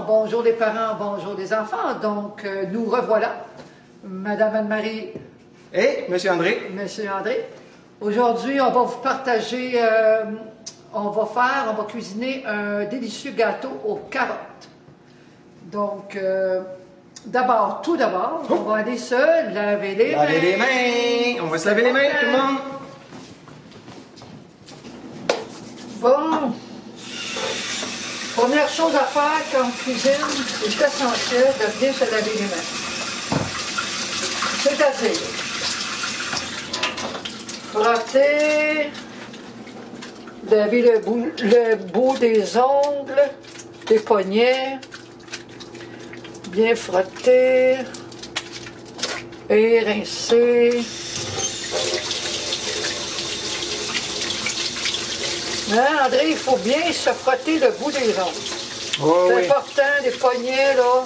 Bonjour les parents, bonjour les enfants. Donc, nous revoilà, Madame Anne-Marie. Et Monsieur André. Monsieur André. Aujourd'hui, on va vous partager, on va cuisiner un délicieux gâteau aux carottes. Donc, tout d'abord, on va aller se laver les mains. Laver les mains. On va se laver les mains, tout le monde. Bon. Première chose à faire quand on cuisine, c'est essentiel de bien se laver les mains. C'est-à-dire, frotter, laver le bout des ongles, des poignets, bien frotter et rincer. Hein, André, il faut bien se frotter le bout des ongles. Oh, c'est important, les poignets, là.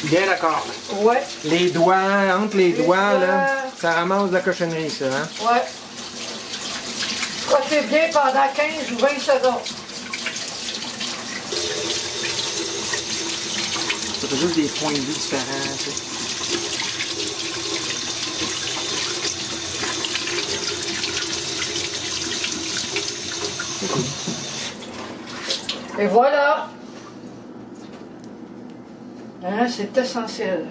Bien d'accord. Ouais. Les doigts, entre les doigts, là, ça ramasse de la cochonnerie, ça, hein? Ouais. Frottez bien pendant 15 ou 20 secondes. C'est juste des points de vue différents, tu sais. Et voilà. Hein, c'est essentiel.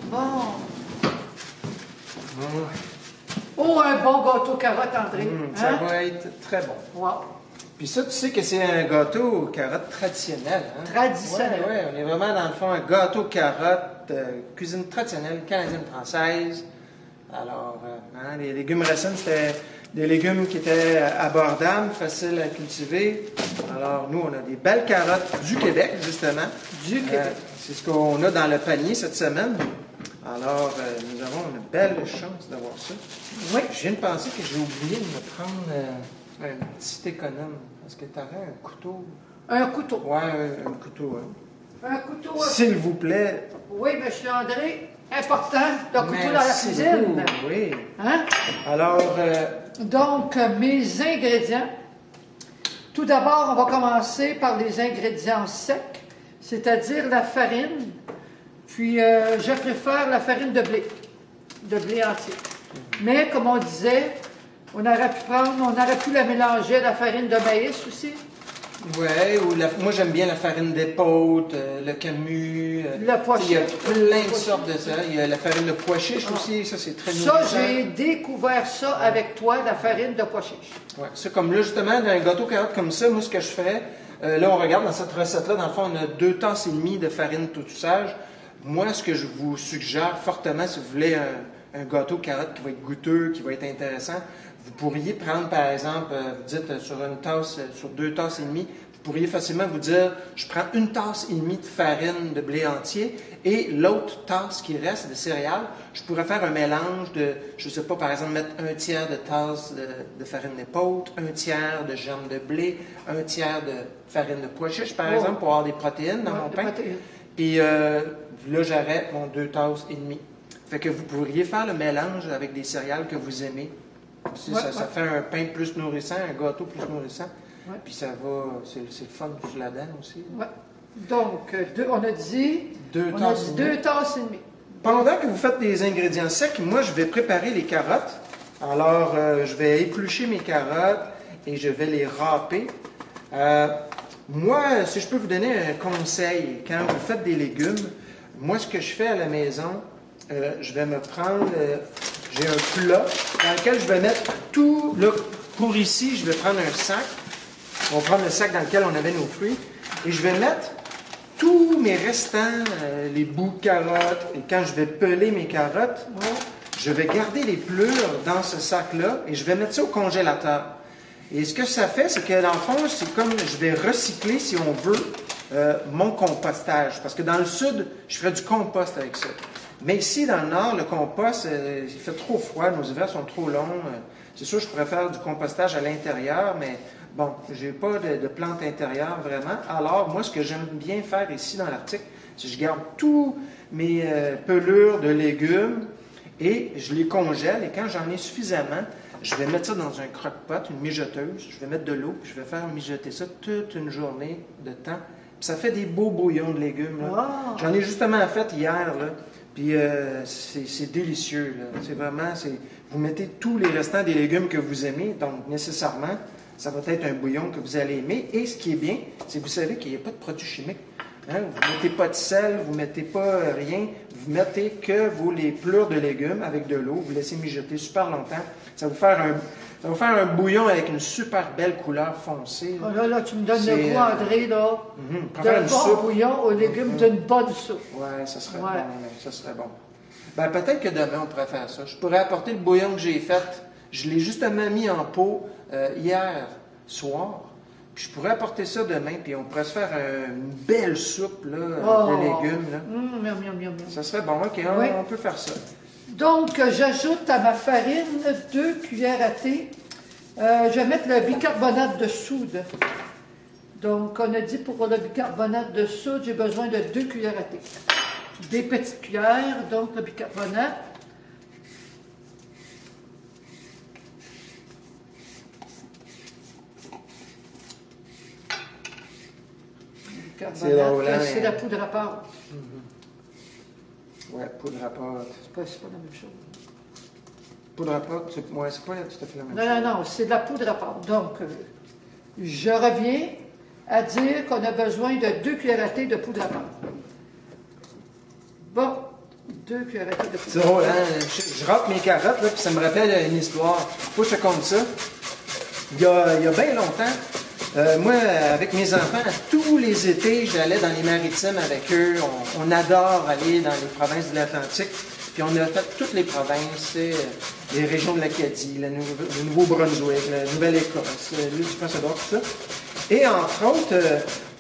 Bon. Oh, un bon gâteau carotte, André. Ça va être très bon. Wow. Puis ça, tu sais que c'est un gâteau aux carottes traditionnel. Hein? Traditionnel. Oui, on est vraiment dans le fond un gâteau carotte, cuisine traditionnelle, canadienne-française. Alors, les légumes racines, c'était des légumes qui étaient abordables, faciles à cultiver. Alors, nous, on a des belles carottes du Québec, justement. Du Québec. C'est ce qu'on a dans le panier cette semaine. Alors, nous avons une belle chance d'avoir ça. Oui. Je viens de penser que j'ai oublié de me prendre un petit économe. Est-ce que tu aurais un couteau? Un couteau. Oui, un couteau. Hein. Un couteau. S'il vous plaît. Oui, monsieur André. Important, le couteau dans la Merci cuisine. beaucoup, oui. Hein? Alors, donc, mes ingrédients. Tout d'abord, on va commencer par les ingrédients secs, c'est-à-dire la farine. Puis, je préfère la farine de blé entier. Mais, comme on disait, on aurait pu la mélanger à la farine de maïs aussi. oui, moi j'aime bien la farine d'épaule, le camus. Le pois il y a chiche. plein de sortes de ça. Il y a la farine de pois chiche aussi, ça c'est très Ça, nourrissant. j'ai découvert ça avec toi, la farine de pois chiche. Ouais, ça, comme là, justement, dans un gâteau carotte comme ça, moi, ce que je ferais, là, on regarde dans cette recette-là, dans le fond, on a 2 tasses et demie de farine tout usage. Moi, ce que je vous suggère fortement, si vous voulez un gâteau carotte qui va être goûteux, qui va être intéressant, vous pourriez prendre, par exemple, vous dites sur une tasse, sur 2 tasses et demie, vous Vous pourriez facilement vous dire, je prends une tasse et demie de farine de blé entier et l'autre tasse qui reste de céréales, je pourrais faire un mélange de, je ne sais pas, par exemple, mettre un tiers de tasse de farine d'épeautre, un tiers de germe de blé, un tiers de farine de pois chiche, par exemple, pour avoir des protéines dans mon pain. Puis là, j'aurais mon 2 tasses et demie. Fait que vous pourriez faire le mélange avec des céréales que vous aimez. Ça fait un pain plus nourrissant, un gâteau plus nourrissant. Ouais. Puis ça va, c'est le fun pour la dent aussi. Ouais. Donc, on a dit 2 tasses et demie. Pendant que vous faites des ingrédients secs, moi, je vais préparer les carottes. Alors, je vais éplucher mes carottes et je vais les râper. Moi, si je peux vous donner un conseil, quand vous faites des légumes, moi, ce que je fais à la maison, je vais me prendre, j'ai un plat dans lequel je vais mettre tout, là, pour ici, je vais prendre un sac. On va prendre le sac dans lequel on avait nos fruits et je vais mettre tous mes restants, les bouts de carottes, et quand je vais peler mes carottes, je vais garder les pelures dans ce sac-là et je vais mettre ça au congélateur. Et ce que ça fait, c'est que dans le fond, c'est comme je vais recycler, si on veut, mon compostage. Parce que dans le sud, je ferais du compost avec ça. Mais ici, dans le nord, le compost, il fait trop froid, nos hivers sont trop longs. C'est sûr, je pourrais faire du compostage à l'intérieur, mais bon, je n'ai pas de plantes intérieures vraiment. Alors, moi, ce que j'aime bien faire ici dans l'Arctique, c'est que je garde tous mes pelures de légumes et je les congèle. Et quand j'en ai suffisamment, je vais mettre ça dans un croque-pot, une mijoteuse. Je vais mettre de l'eau, puis je vais faire mijoter ça toute une journée de temps. Puis ça fait des beaux bouillons de légumes. Wow. J'en ai justement fait hier, là. Puis c'est délicieux. C'est vraiment, vous mettez tous les restants des légumes que vous aimez, donc nécessairement, ça va être un bouillon que vous allez aimer. Et ce qui est bien, c'est que vous savez qu'il n'y a pas de produits chimiques. Hein? Vous ne mettez pas de sel, vous ne mettez pas rien, vous mettez que les pelures de légumes avec de l'eau, vous laissez mijoter super longtemps. Ça va vous faire un bouillon avec une super belle couleur foncée. Oh là, tu me donnes le goût, André, là. D'un bon bouillon aux légumes, d'une bonne soupe. Oui, ça serait bon. Ça serait bon. Ben, peut-être que demain, on pourrait faire ça. Je pourrais apporter le bouillon que j'ai fait. Je l'ai justement mis en pot hier soir. Puis je pourrais apporter ça demain, puis on pourrait se faire une belle soupe là, de légumes. Là. Miam, miam. Ça serait bon, OK, on peut faire ça. Donc, j'ajoute à ma farine 2 cuillères à thé. Je vais mettre le bicarbonate de soude. Donc, on a dit pour le bicarbonate de soude, j'ai besoin de 2 cuillères à thé. Des petites cuillères, donc le bicarbonate. C'est la poudre à pâte. Oui, poudre à pâte. C'est pas la même chose. Poudre à pâte, c'est pas tout à fait la même chose. Non, c'est de la poudre à pâte. Donc, je reviens à dire qu'on a besoin de 2 cuillères à thé de poudre à pâte. Bon, 2 cuillères à thé de poudre à pâte. C'est drôle, hein? Je râpe mes carottes, là, puis ça me rappelle une histoire. Faut que je te conte ça. Il y a bien longtemps, moi, avec mes enfants, tous les étés, j'allais dans les maritimes avec eux. On adore aller dans les provinces de l'Atlantique. Puis on a fait toutes les provinces, les régions de l'Acadie, le Nouveau-Brunswick, la Nouvelle-Écosse, l'île du Prince-Édouard, tout ça. Et entre autres,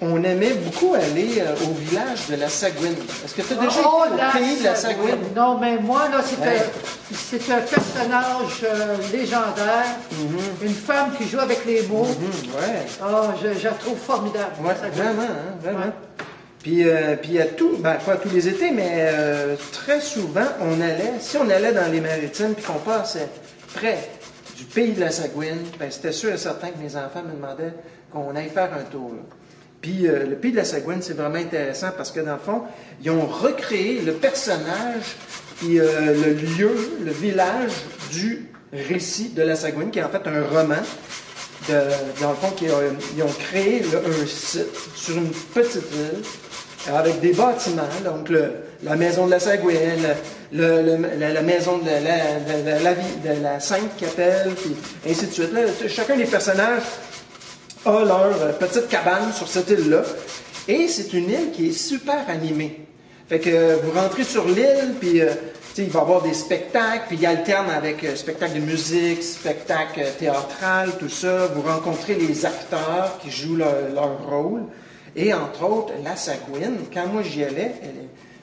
on aimait beaucoup aller au village de la Saguine. Est-ce que tu as déjà été au pays de la Saguine? Non, mais moi, là, c'est un personnage légendaire. Une femme qui joue avec les mots. Je la trouve formidable. Oui, vraiment, hein, vraiment. Ouais. Puis il y a pas tous les étés, mais très souvent, si on allait dans les maritimes puis qu'on passait près du pays de la Saguine, c'était sûr et certain que mes enfants me demandaient qu'on aille faire un tour. Là. Puis le pays de la Saguine, c'est vraiment intéressant parce que dans le fond, ils ont recréé le personnage puis le lieu, le village du récit de la Saguine, qui est en fait un roman. Dans le fond, ils ont créé un site sur une petite île avec des bâtiments, donc la maison de la Saguine, la maison de la Sainte-Capelle, puis ainsi de suite. Là, chacun des personnages a leur petite cabane sur cette île-là. Et c'est une île qui est super animée. Fait que vous rentrez sur l'île, puis sais, il va y avoir des spectacles, puis il alterne avec spectacles de musique, spectacles théâtrales, tout ça. Vous rencontrez les acteurs qui jouent leur rôle. Et entre autres, la Sagouine, quand moi j'y allais,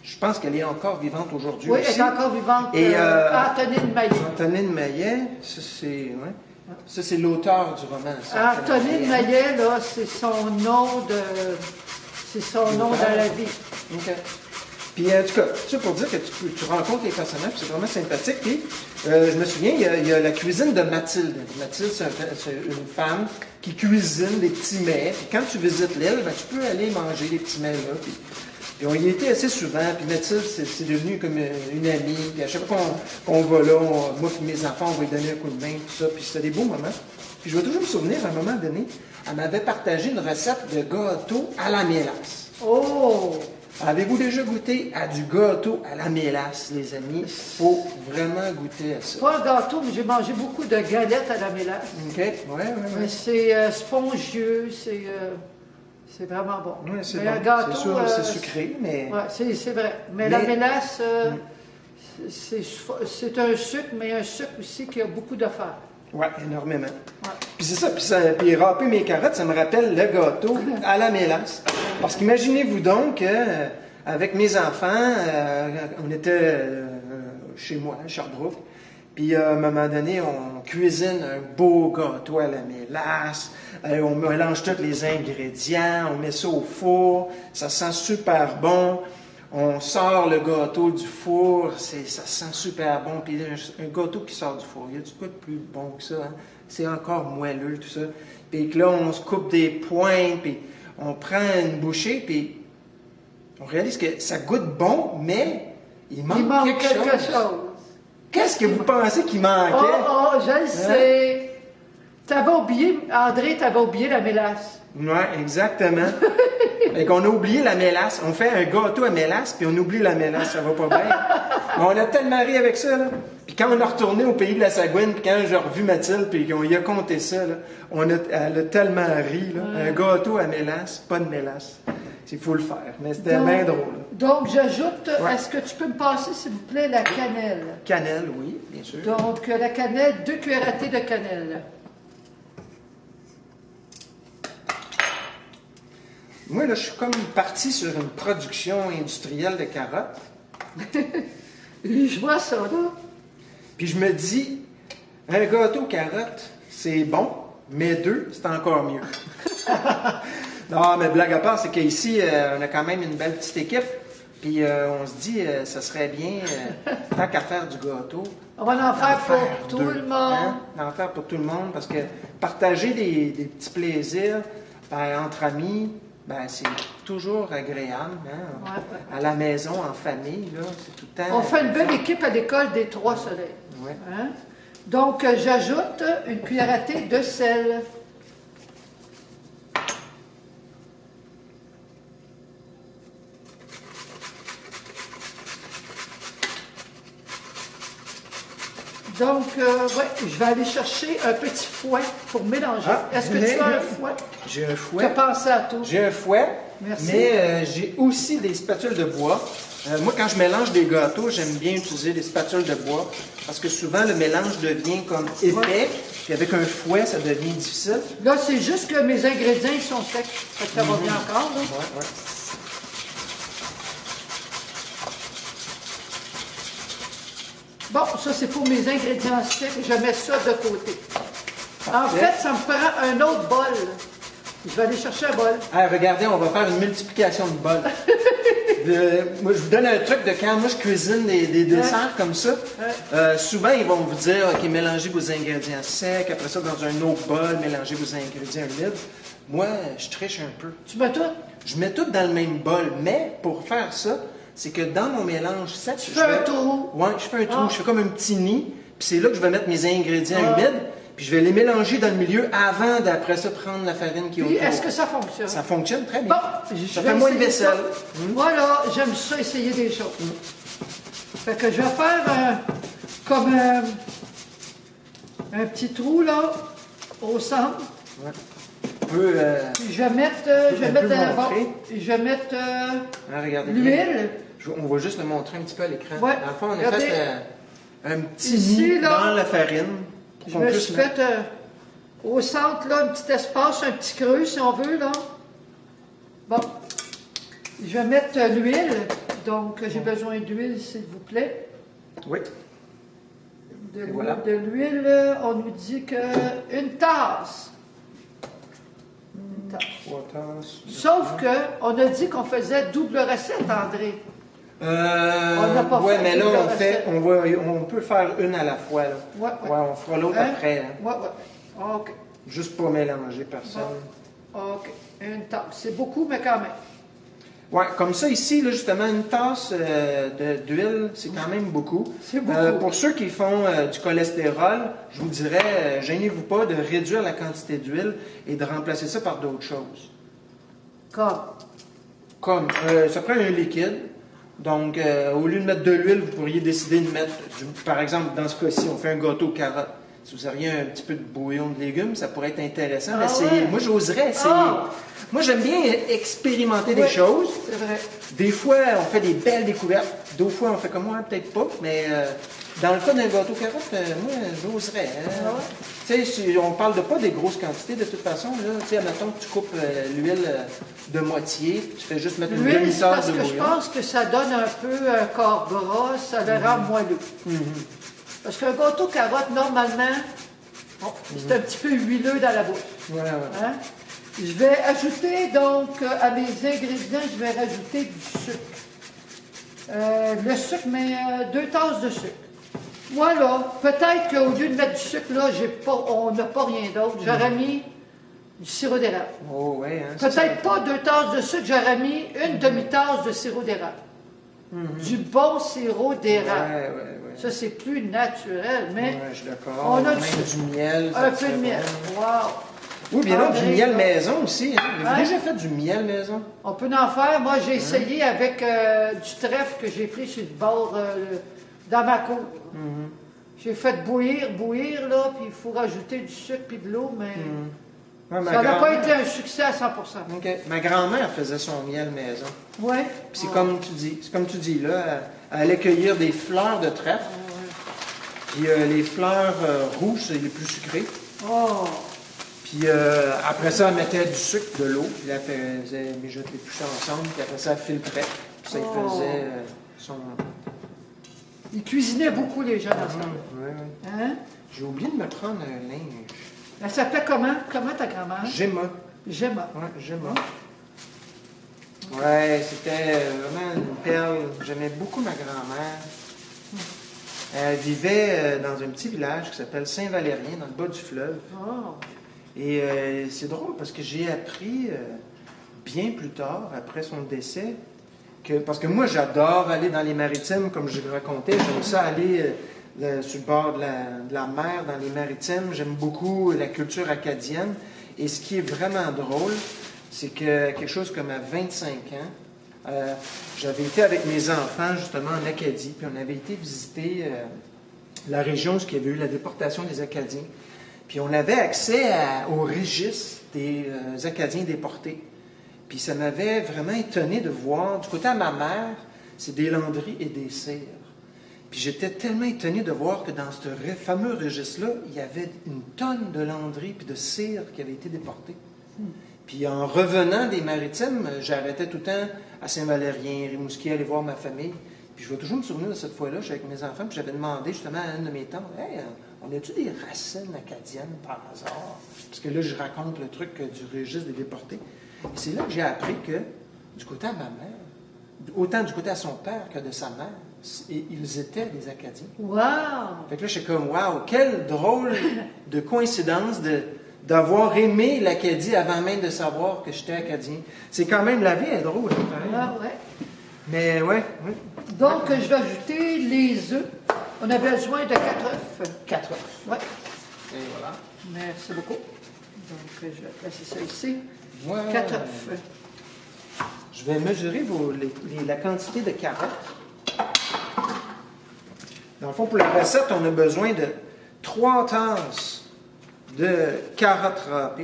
je pense qu'elle est encore vivante aujourd'hui oui, aussi. elle est encore vivante. Et, Antonine Maillet. Antonine Maillet, ça c'est l'auteur du roman. Ça, Antonine Maillet, là, c'est son nom dans la vie. OK. Puis, en tout cas, ça pour dire que tu rencontres les personnages, c'est vraiment sympathique. Puis, je me souviens, il y a la cuisine de Mathilde. Mathilde, c'est une femme qui cuisine des petits mets. Puis, quand tu visites l'île, ben, tu peux aller manger des petits mets là. Puis on y était assez souvent. Puis, Mathilde, c'est devenu comme une amie. Puis, à chaque fois qu'on va là, moi et mes enfants, on va lui donner un coup de main, tout ça. Puis, c'était des beaux moments. Puis, je vais toujours me souvenir, à un moment donné, elle m'avait partagé une recette de gâteau à la mélasse. Oh! Avez-vous déjà goûté à du gâteau à la mélasse, les amis? Il faut vraiment goûter à ça. Pas un gâteau, mais j'ai mangé beaucoup de galettes à la mélasse. OK, ouais. Mais c'est spongieux, c'est vraiment bon. Ouais, c'est mais bon. un gâteau, c'est sûr, c'est sucré, mais... Oui, c'est vrai. Mais la mélasse, c'est un sucre, mais un sucre aussi qui a beaucoup de fer. Oui, énormément. Ouais. Puis c'est ça, puis râper mes carottes, ça me rappelle le gâteau à la mélasse. Parce qu'imaginez-vous donc avec mes enfants, on était chez moi, à Sherbrooke, puis à un moment donné, on cuisine un beau gâteau à la mélasse, on mélange tous les ingrédients, on met ça au four, ça sent super bon. On sort le gâteau du four, ça sent super bon. Puis un gâteau qui sort du four, il y a du quoi de plus bon que ça? Hein? C'est encore moelleux, tout ça. Puis là, on se coupe des pointes, puis on prend une bouchée, puis on réalise que ça goûte bon, mais il manque quelque chose. Qu'est-ce que vous pensez qu'il manquait? Oh, je le sais. T'avais oublié, André, t'avais oublié la mélasse. Oui, exactement. Et qu'on a oublié la mélasse. On fait un gâteau à mélasse, puis on oublie la mélasse, ça va pas bien. Mais on a tellement ri avec ça, là. Puis quand on est retourné au pays de la Sagouine, puis quand j'ai revu Mathilde, puis qu'on y a compté ça, là, elle a tellement ri, là. Un gâteau à mélasse, pas de mélasse. Il faut le faire. Mais c'était bien drôle. Donc, j'ajoute, est-ce que tu peux me passer, s'il vous plaît, la cannelle? Cannelle, oui, bien sûr. Donc, la cannelle, 2 cuillères à thé de cannelle. Moi, là, je suis comme parti sur une production industrielle de carottes. Je vois ça, là. Puis je me dis, un gâteau aux carottes, c'est bon, mais 2, c'est encore mieux. Non, mais blague à part, c'est qu'ici, on a quand même une belle petite équipe. Puis on se dit, ça serait bien, tant qu'à faire du gâteau. On va en faire pour tout le monde. Hein? En faire pour tout le monde, parce que partager des petits plaisirs entre amis, c'est toujours agréable. Hein? À la maison, en famille, là, c'est tout le temps... On fait une belle équipe à l'école des Trois Soleils. Ouais. Hein? Donc, j'ajoute une cuillère à thé de sel. Donc, je vais aller chercher un petit fouet pour mélanger. Est-ce que tu as un fouet? J'ai un fouet. Tu as pensé à tout. J'ai un fouet, Merci. mais j'ai aussi des spatules de bois. Moi, quand je mélange des gâteaux, j'aime bien utiliser des spatules de bois parce que souvent, le mélange devient comme épais, puis avec un fouet, ça devient difficile. Là, c'est juste que mes ingrédients ils sont secs. Ça va bien encore, là. Ouais. Bon, ça, c'est pour mes ingrédients secs. Je mets ça de côté. En fait, ça me prend un autre bol. Je vais aller chercher un bol. Regardez, on va faire une multiplication de bols. Moi, je vous donne un truc de quand moi je cuisine des desserts comme ça. Souvent, ils vont vous dire, OK, mélangez vos ingrédients secs. Après ça, dans un autre bol, mélangez vos ingrédients humides. Moi, je triche un peu. Tu mets tout? Je mets tout dans le même bol. Mais pour faire ça, c'est que dans mon mélange sec, tu fais un trou. Oui, je fais un trou. Je fais comme un petit nid. Puis c'est là que je vais mettre mes ingrédients humides. Puis je vais les mélanger dans le milieu avant d'après ça prendre la farine qui est autour. Est-ce que ça fonctionne? Ça fonctionne très bien. Bon, ça fait moins de vaisselle. Voilà, j'aime ça, essayer des choses. Fait que je vais faire comme un petit trou là, au centre. Ouais. Puis je vais mettre, l'huile. Je On va juste le montrer un petit peu à l'écran. Ouais. Dans le fond, on a Regardez. fait un petit Ici, nid là, dans la farine. Pour Je qu'on me puisse suis mettre... fait au centre, là, un petit espace, un petit creux, si on veut, là. Bon. Je vais mettre l'huile. Donc, j'ai besoin d'huile, s'il vous plaît. Oui. Voilà. De l'huile, on nous dit que une tasse. Une tasse. 3 tasses. Sauf qu'on a dit qu'on faisait double recette, André. n'a pas ouais, fait mais là, double on peut faire une à la fois. Là. Ouais. On fera l'autre Hein? après. Hein. Ouais. OK. Juste pour mélanger personne. OK. Une tasse. C'est beaucoup, mais quand même. Ouais, comme ça, ici, là, justement, une tasse d'huile, c'est quand même beaucoup. C'est beaucoup. Pour ceux qui font du cholestérol, je vous dirais, gênez-vous pas de réduire la quantité d'huile et de remplacer ça par d'autres choses. Comme, ça prend un liquide. Donc, au lieu de mettre de l'huile, vous pourriez décider de mettre, par exemple, dans ce cas-ci, on fait un gâteau aux carottes. Si vous aviez un petit peu de bouillon de légumes, ça pourrait être intéressant d'essayer. Ouais. Moi, j'oserais essayer. Moi, j'aime bien expérimenter des choses. C'est vrai. Des fois, on fait des belles découvertes. D'autres fois, on fait comme moi, peut-être pas. Mais dans le cas d'un gâteau aux carottes, moi, j'oserais. Hein. Tu sais, on parle de pas des grosses quantités de toute façon. Tu sais, admettons que tu coupes l'huile de moitié, puis tu fais juste mettre une L'huile, demi-tasse parce de que je bouillon. pense que ça donne un peu corps gras, ça le rend moelleux. Parce qu'un gâteau carotte, normalement, c'est un petit peu huileux dans la bouche. Voilà. Hein? Je vais ajouter donc à mes ingrédients, je vais rajouter du sucre. Le sucre, mais 2 tasses de sucre. Moi là, peut-être qu'au lieu de mettre du sucre, là, on n'a pas rien d'autre. J'aurais mis du sirop d'érable. Oh, ouais, hein, Peut-être pas 2 tasses de sucre, j'aurais mis une demi-tasse de sirop d'érable. Du bon sirop d'érable. Ouais. Ça, c'est plus naturel, mais Ouais, je suis d'accord. on a Même du miel. un peu de miel. Wow! Oui, bien là, du André, miel là. maison aussi. Hein? Vous avez Hein? déjà fait du miel maison? On peut en faire. Moi, j'ai essayé avec du trèfle que j'ai pris sur le bord dans ma cour. J'ai fait bouillir, là, puis il faut rajouter du sucre puis de l'eau, mais Ouais, ma ça n'a pas grand-mère- été un succès à 100%. OK. Ma grand-mère faisait son miel maison. Oui. Puis c'est comme tu dis, là, elle allait cueillir des fleurs de trèfle. Puis les fleurs rouges, c'est les plus sucrées. Oh! Puis après ça, elle mettait du sucre, de l'eau. Puis elle faisait mijoter tout ça ensemble. Puis après ça, elle filtrait. Puis ça, il faisait son... Ils cuisinaient beaucoup, les gens, dans ça. Ouais. Hein? J'ai oublié de me prendre un linge. Elle s'appelait comment? Comment ta grand-mère? Gemma. Gemma. Ouais, Gemma. Ouais, c'était vraiment une perle. J'aimais beaucoup ma grand-mère. Elle vivait dans un petit village qui s'appelle Saint-Valérien, dans le bas du fleuve. Oh! Et c'est drôle parce que j'ai appris bien plus tard, après son décès, parce que moi j'adore aller dans les maritimes, comme je le racontais, j'aime ça aller sur le bord de la mer, dans les maritimes, j'aime beaucoup la culture acadienne. Et ce qui est vraiment drôle, c'est que quelque chose comme à 25 ans, j'avais été avec mes enfants justement en Acadie, puis on avait été visiter la région où il y avait eu la déportation des Acadiens. Puis on avait accès au registre des Acadiens déportés. Puis ça m'avait vraiment étonné de voir, du côté à ma mère, c'est des landeries et des cires. Puis j'étais tellement étonné de voir que dans ce fameux registre-là, il y avait une tonne de landeries puis de cires qui avaient été déportées. Puis en revenant des maritimes, j'arrêtais tout le temps à Saint-Valérien, Rimouski, aller voir ma famille. Puis je vais toujours me souvenir de cette fois-là, j'étais avec mes enfants, puis j'avais demandé justement à une de mes tantes, « Hey, on a-tu des racines acadiennes par hasard? » Parce que là, je raconte le truc du registre des déportés. Et c'est là que j'ai appris que, du côté à ma mère, autant du côté à son père que de sa mère, ils étaient des Acadiens. Wow! Fait que là, j'étais comme, wow, quelle drôle de coïncidence d'avoir aimé l'Acadie avant même de savoir que j'étais Acadien. C'est quand même, la vie est drôle, hein, pareil. Ah, ouais. Mais ouais. Donc, je vais ajouter les œufs. On a besoin de 4 œufs. 4 œufs. Oui. Et voilà. Merci beaucoup. Donc, je vais placer ça ici. Ouais. 4 œufs. Je vais mesurer la quantité de carottes. Dans le fond, pour la recette, on a besoin de 3 tasses de carottes râpées.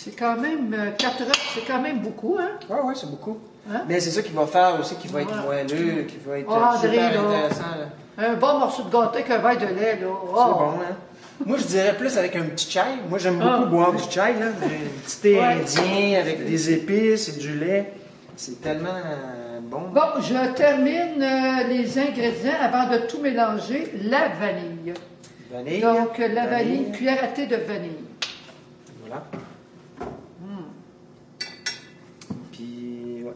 C'est quand même 4 œufs, c'est quand même beaucoup, hein? Oui, oui, c'est beaucoup. Hein? Mais c'est ça qui va faire aussi, qui va être Voilà. moelleux, qui va être André, super là, intéressant. Là. un bon morceau de gâteau avec un verre de lait, là. Oh. C'est bon, hein? Moi, je dirais plus avec un petit chai. Moi, j'aime beaucoup boire du chai, là. Un petit thé indien avec des épices et du lait. C'est tellement bon. Bon, je termine les ingrédients avant de tout mélanger. La vanille. Vanille. Donc, la vanille, une cuillère à thé de vanille. Voilà. Puis, ouais.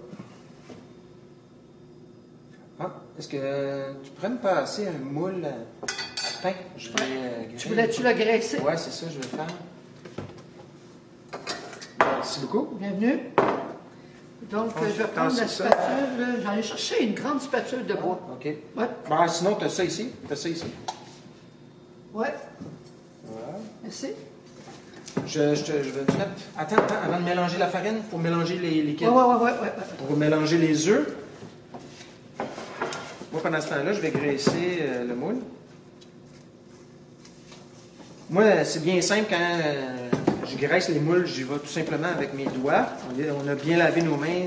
Ah, est-ce que tu pourrais me passer un moule à pain? Je vais, Tu voulais-tu le graisser? Ouais, c'est ça, je vais faire. Merci beaucoup. Bienvenue. Donc, je vais prendre la ça. spatule. J'en ai cherché une grande spatule de bois. OK. Ouais. Bon, sinon, tu as ça ici. Ouais. Voilà. Merci. Je vais te mettre. Attends, avant de mélanger la farine, il faut mélanger les liquides. Ouais. Pour mélanger les œufs. Moi, pendant ce temps-là, je vais graisser le moule. Moi, c'est bien simple quand je graisse les moules, j'y vais tout simplement avec mes doigts. On a bien lavé nos mains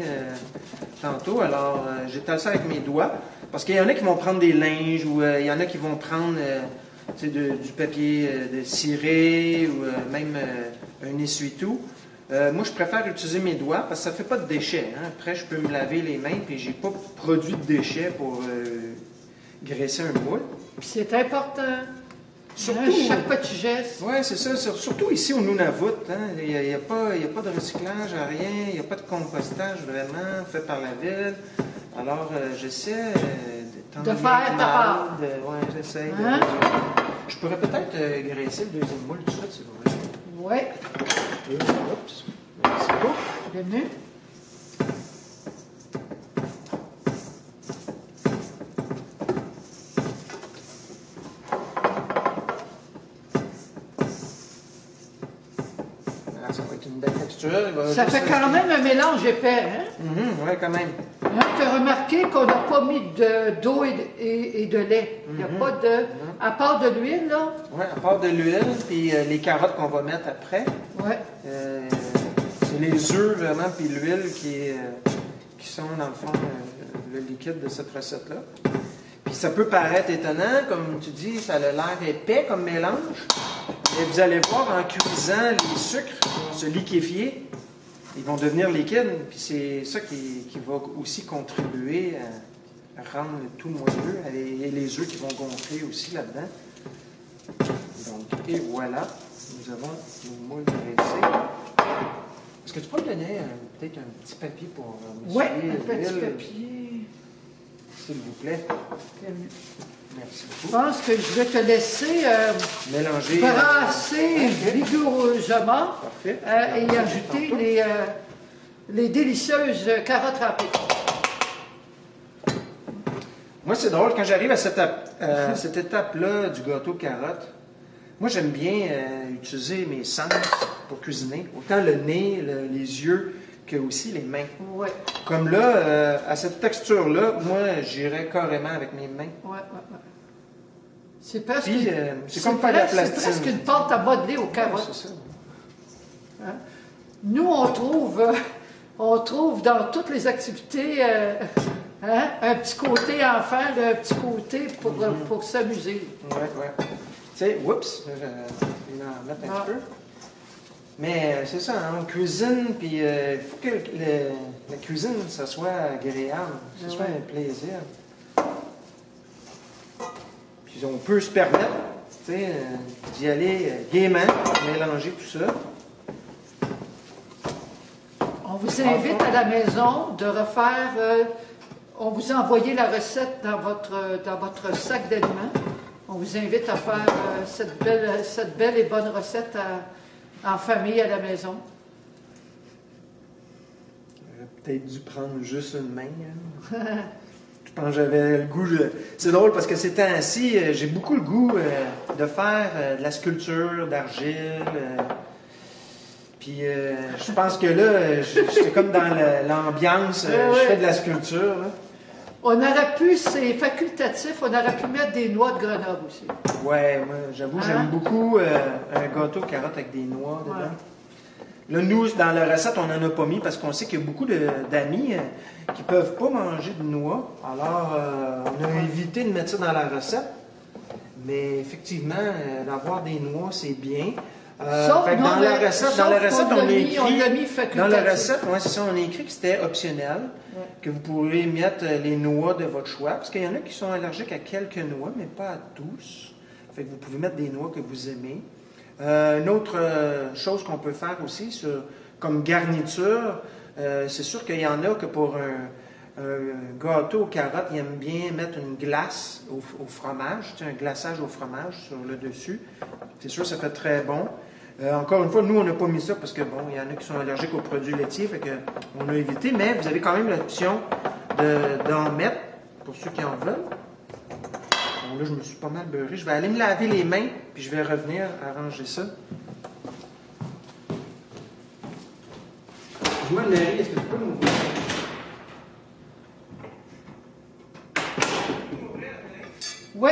tantôt, alors j'étale ça avec mes doigts. Parce qu'il y en a qui vont prendre des linges ou il y en a qui vont prendre du papier de ciré ou même un essuie-tout. Moi, je préfère utiliser mes doigts parce que ça ne fait pas de déchets. Hein. Après, je peux me laver les mains et j'ai pas produit de déchets pour graisser un moule. Puis c'est important. Surtout, chaque petit geste. Oui, c'est ça. Surtout ici au Nunavut. Hein, il n'y a pas de recyclage, rien. Il n'y a pas de compostage vraiment fait par la ville. Alors, j'essaie de faire ta part. Oui, j'essaie. Hein? Je pourrais peut-être graisser le deuxième moule tout de suite, si vous voulez. Oui. Oups. Merci beaucoup. Bienvenue. Ça va être une belle texture. Ça fait quand même un mélange épais, hein? Oui, quand même. Hein, tu as remarqué qu'on n'a pas mis d'eau et de lait. Il n'y a pas de... À part de l'huile, là? Oui, à part de l'huile, puis les carottes qu'on va mettre après. Oui. C'est les œufs, vraiment, puis l'huile qui sont, dans le fond, le liquide de cette recette-là. Puis ça peut paraître étonnant, comme tu dis, ça a l'air épais comme mélange. Mais vous allez voir, en cuisant, les sucres vont se liquéfier. Ils vont devenir liquides. Puis c'est ça qui va aussi contribuer à rendre le tout moelleux. Et les œufs qui vont gonfler aussi là-dedans. Donc, et voilà, nous avons nos moules graissés. Est-ce que tu peux me donner peut-être un petit papier pour Oui, un petit papier. S'il vous plaît. Merci Je beaucoup. pense que je vais te laisser Mélanger. brasser vigoureusement Parfait. et ajouter les délicieuses carottes râpées. Moi, c'est drôle, quand j'arrive à cette étape-là du gâteau carotte, moi, j'aime bien utiliser mes sens pour cuisiner. Autant le nez, les yeux, que aussi les mains. Ouais. Comme là, à cette texture-là, moi, j'irais carrément avec mes mains. Ouais. C'est presque, Puis, c'est comme faire de la plastine. C'est presque une pâte à modeler aux carottes. Ouais, c'est ça. Hein? Nous, on trouve dans toutes les activités un petit côté enfant, un petit côté pour s'amuser. Ouais. Tu sais, oups, je vais en mettre un petit peu. Mais c'est ça, hein, on cuisine, puis il faut que la cuisine, ça soit agréable, que ce soit un plaisir. Puis on peut se permettre, tu sais, d'y aller gaiement, mélanger tout ça. On vous invite à la maison de refaire... on vous a envoyé la recette dans votre sac d'aliments. On vous invite à faire cette belle et bonne recette en famille à la maison. J'aurais peut-être dû prendre juste une main. Hein. Je pense que j'avais le goût... C'est drôle parce que ces temps-ci, j'ai beaucoup le goût de faire de la sculpture, d'argile. Puis je pense que là, j'étais comme dans l'ambiance, je fais de la sculpture. Là. On aurait pu, c'est facultatif, on aurait pu mettre des noix de Grenoble aussi. Ouais, moi, j'avoue, j'aime beaucoup un gâteau carotte avec des noix dedans. Là, nous, dans la recette, on n'en a pas mis parce qu'on sait qu'il y a beaucoup d'amis qui ne peuvent pas manger de noix. Alors, on a évité de mettre ça dans la recette. Mais effectivement, d'avoir des noix, c'est bien. Fait que dans la recette, on a écrit. Dans la recette, ouais, c'est ça, on a écrit que c'était optionnel, que vous pourrez mettre les noix de votre choix. Parce qu'il y en a qui sont allergiques à quelques noix, mais pas à tous. Fait que vous pouvez mettre des noix que vous aimez. Une autre chose qu'on peut faire aussi, comme garniture, c'est sûr qu'il y en a que pour un gâteau aux carottes, ils aiment bien mettre une glace au fromage, tu sais, un glaçage au fromage sur le dessus. C'est sûr, ça fait très bon. Encore une fois, nous, on n'a pas mis ça parce que, bon, il y en a qui sont allergiques aux produits laitiers, fait qu'on a évité, mais vous avez quand même l'option d'en mettre, pour ceux qui en veulent. Bon, là, je me suis pas mal beurré. Je vais aller me laver les mains, puis je vais revenir arranger ça. Dis-moi, Larry, est-ce que tu peux m'ouvrir? Oui.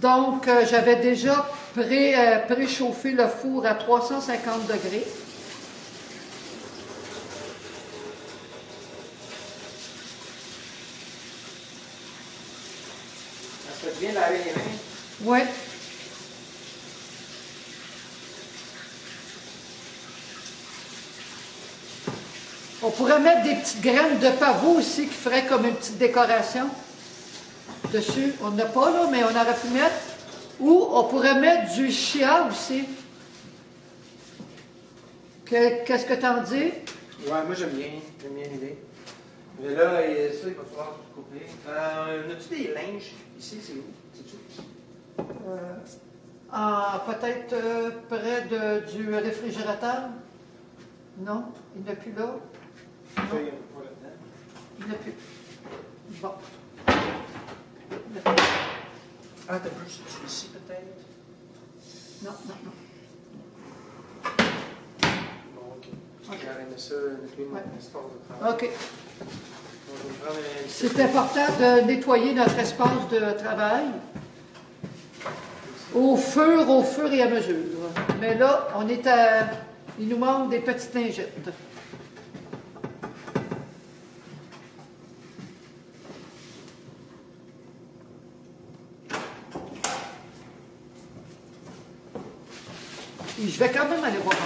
Donc, j'avais déjà préchauffé le four à 350 degrés. Est-ce que tu viens laver les mains? Oui. On pourrait mettre des petites graines de pavot aussi qui feraient comme une petite décoration dessus. On n'a pas là, mais on aurait pu mettre. Ou on pourrait mettre du chia aussi. Qu'est-ce que tu en dis? Ouais, moi j'aime bien l'idée. Mais là, ça, il va falloir couper. As-tu des linges ici? C'est où? C'est-tu? Peut-être près du réfrigérateur? Non, il n'y en a plus là. Ça, Non. il y a pas là-dedans. Il n'y en a plus. Bon. Ah, t'as plus ici peut-être? Non. Bon, ok. J'ai arrêté ça, nettoyer mon espace de travail. OK. Donc, C'est important de nettoyer notre espace de travail au fur et à mesure. Mais là, il nous manque des petites lingettes. Et je vais quand même aller voir.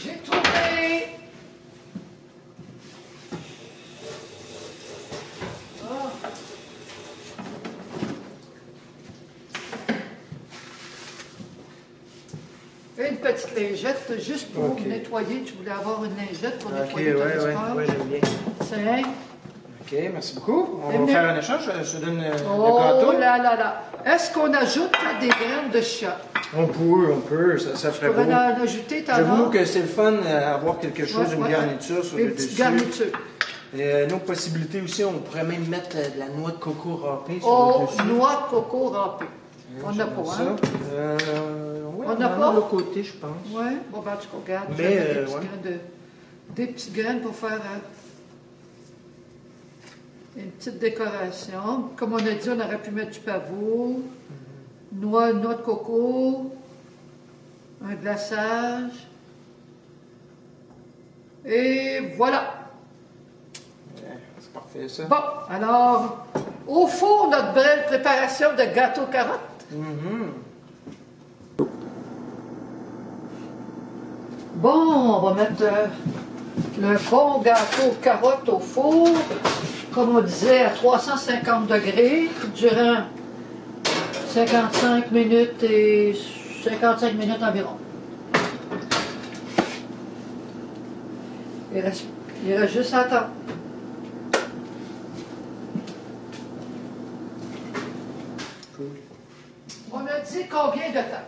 J'ai trouvé. Une petite lingette juste pour nettoyer. Tu voulais avoir une lingette pour nettoyer ton espace. Oui, j'aime bien. Tiens. OK, merci beaucoup. On va faire un échange. Je te donne le gâteau. Oh là. Est-ce qu'on ajoute des graines de chia? On peut, ça ferait beau. On pourrait en ajouter, J'avoue que c'est le fun d'avoir quelque chose, une garniture sur le dessus. Une petite garniture. Une autre possibilité aussi, on pourrait même mettre de la noix de coco râpée sur le dessus. Noix de coco râpée. On n'a pas, hein? Oui, on n'a pas? de l'autre côté, je pense. Oui, bon, ben, tu regardes. Mais, des petites graines pour faire une petite décoration. Comme on a dit, on aurait pu mettre du pavot, noix de coco, un glaçage. Et voilà. C'est parfait, ça. Bon, alors, au four, notre belle préparation de gâteau carotte. Bon, on va mettre le bon gâteau carotte au four, comme on disait, à 350 degrés, durant 55 minutes environ. Il reste juste à attendre. On a dit combien de temps?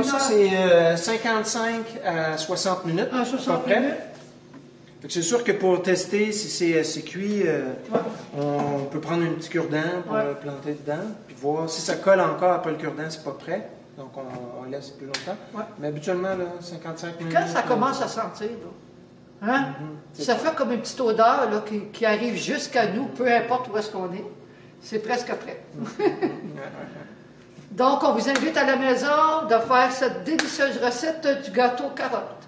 Ça, c'est 55 à 60 minutes. À 60 minutes. Fait que c'est sûr que pour tester si c'est cuit, on peut prendre un petit cure-dent pour le planter dedans, puis voir si ça colle encore après le cure-dent, c'est pas prêt. Donc on laisse plus longtemps. Ouais. Mais habituellement, là, 55 minutes. Quand ça commence à sentir, là, hein? Ça fait comme une petite odeur là, qui arrive jusqu'à nous, peu importe où est-ce qu'on est. C'est presque prêt. Donc, on vous invite à la maison de faire cette délicieuse recette du gâteau aux carottes.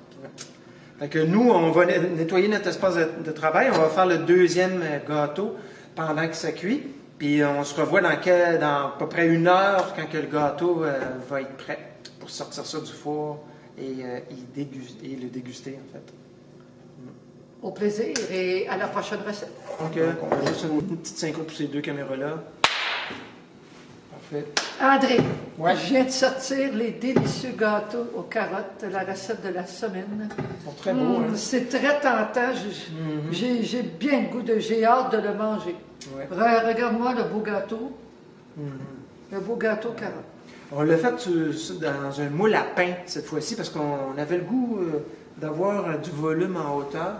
Fait que nous, on va nettoyer notre espace de travail. On va faire le deuxième gâteau pendant que ça cuit. Puis on se revoit dans à peu près 1 heure quand que le gâteau va être prêt pour sortir ça du four et le déguster, en fait. Au plaisir et à la prochaine recette. OK. On va juste une petite synchro pour ces 2 caméras-là. Parfait. André, je viens de sortir les délicieux gâteaux aux carottes, la recette de la semaine. Ils sont très beaux, hein? C'est très tentant. J'ai bien le goût j'ai hâte de le manger. Ouais. Regarde-moi le beau gâteau. Le beau gâteau aux carottes. On l'a fait dans un moule à pain cette fois-ci parce qu'on avait le goût d'avoir du volume en hauteur.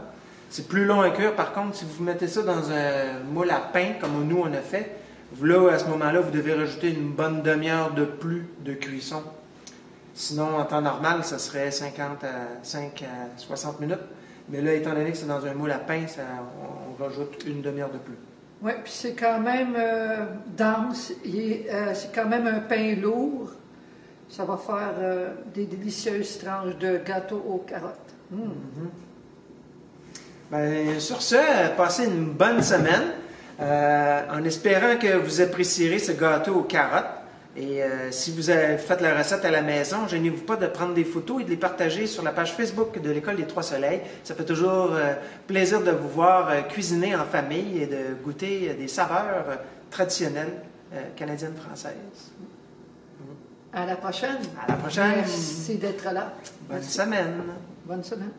C'est plus long à cuire. Par contre, si vous mettez ça dans un moule à pain, comme nous on a fait, là, à ce moment-là, vous devez rajouter une bonne demi-heure de plus de cuisson. Sinon, en temps normal, ça serait 5 à 60 minutes. Mais là, étant donné que c'est dans un moule à pain, on rajoute une demi-heure de plus. Oui, puis c'est quand même dense. C'est quand même un pain lourd. Ça va faire des délicieuses tranches de gâteau aux carottes. Bien, sur ce, passez une bonne semaine. En espérant que vous apprécierez ce gâteau aux carottes. Et si vous avez fait la recette à la maison, gênez-vous pas de prendre des photos et de les partager sur la page Facebook de l'École des Trois Soleils. Ça fait toujours plaisir de vous voir cuisiner en famille et de goûter des saveurs traditionnelles canadiennes-françaises. À la prochaine. À la prochaine. Merci d'être là. Bonne semaine. Bonne semaine.